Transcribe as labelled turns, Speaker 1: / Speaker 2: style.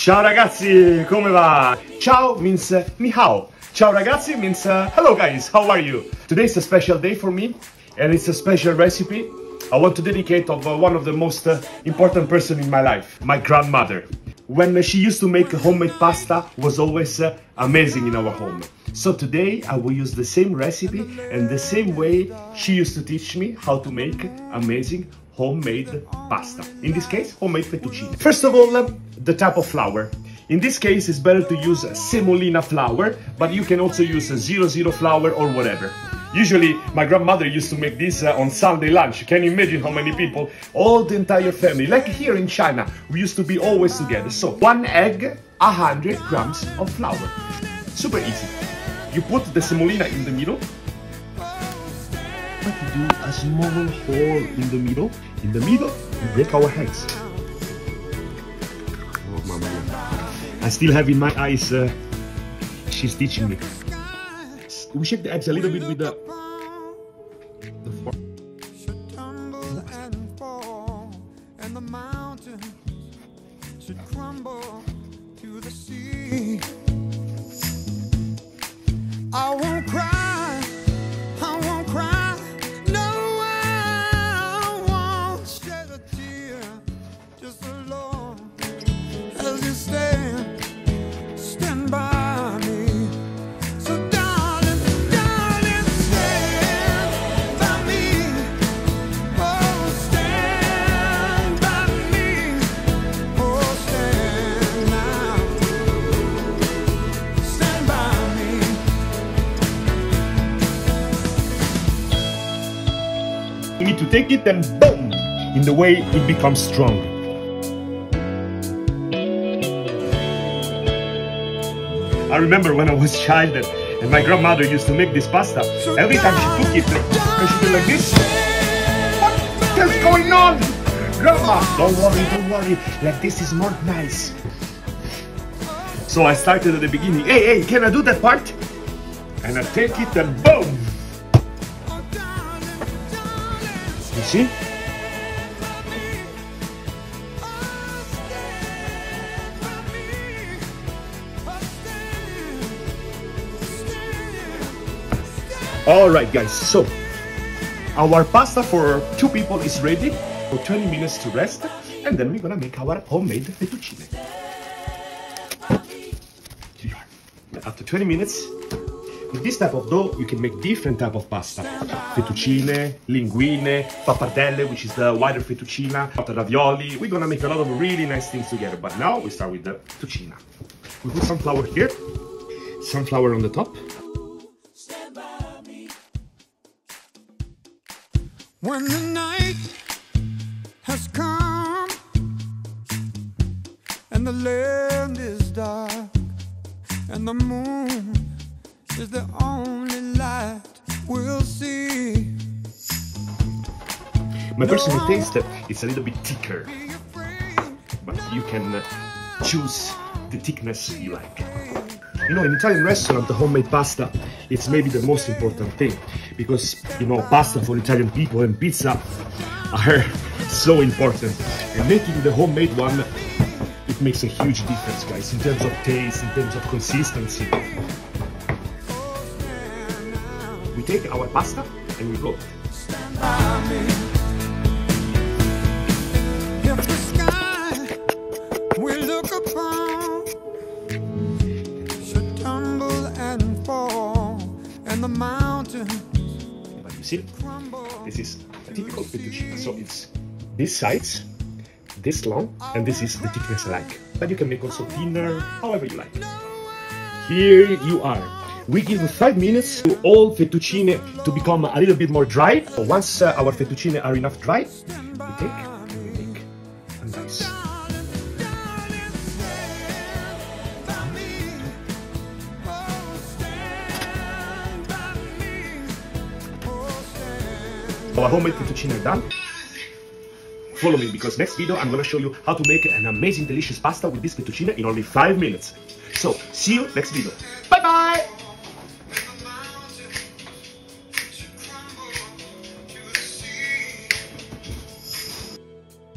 Speaker 1: Ciao ragazzi, come va? Ciao means ni hao. Ciao ragazzi means hello guys, how are you? Today is a special day for me and it's a special recipe I want to dedicate of one of the most important person in my life, my grandmother. When she used to make homemade pasta, was always amazing in our home. So today I will use the same recipe and the same way she used to teach me how to make amazing homemade pasta. In this case, homemade fettuccine. First of all, the type of flour. In this case, it's better to use semolina flour, but you can also use a 00 flour or whatever. Usually, my grandmother used to make this on Sunday lunch. Can you imagine how many people? All the entire family. Like here in China, we used to be always together. So, 1 egg, 100 grams of flour. Super easy. You put the semolina in the middle. But you do a small hole in the middle. In the middle, we break our eggs. Oh, mamma mia. I still have in my eyes, she's teaching me. We shake the eggs a little bit with the fork. And the mountain should crumble to the sea. I won't cry, I won't cry, no, I won't shed a tear, just alone as you stand by me. So darling, darling, stand by me, oh stand by me, oh stand now, stand by me. You need to take it and boom, in the way it becomes strong. I remember when I was a child and my grandmother used to make this pasta. Every time she took it and she did like this. What is going on? Grandma, don't worry, like this is more nice. So I started at the beginning, hey, can I do that part? And I take it and boom! You see? Alright guys, so our pasta for 2 people is ready for 20 minutes to rest, and then we're gonna make our homemade fettuccine. Here you are. After 20 minutes, with this type of dough, you can make different type of pasta. Fettuccine, linguine, pappardelle, which is the wider fettuccine, ravioli. We're gonna make a lot of really nice things together, but now we start with the fettuccine. We put some flour here, some flour on the top.
Speaker 2: When the night has come and the land is dark and the moon is the only light we'll see.
Speaker 1: My personal taste is a little bit thicker, but you can choose the thickness you like. You know, in Italian restaurant, the homemade pasta, it's maybe the most important thing, because, you know, pasta for Italian people and pizza are so important. And making the homemade one, it makes a huge difference, guys, in terms of taste, in terms of consistency. We take our pasta and we roll it.
Speaker 2: If the sky we look upon should tumble and fall, and the mountain.
Speaker 1: But you see, this is a typical fettuccine. So it's this size, this long, and this is the thickness I like. But you can make also thinner, however you like. Here you are. We give 5 minutes to all fettuccine to become a little bit more dry. So once our fettuccine are enough dry, we take and we make a nice. Our homemade fettuccine are done. Follow me, because next video I'm gonna show you how to make an amazing delicious pasta with this fettuccine in only 5 minutes. So see you next video. Bye bye!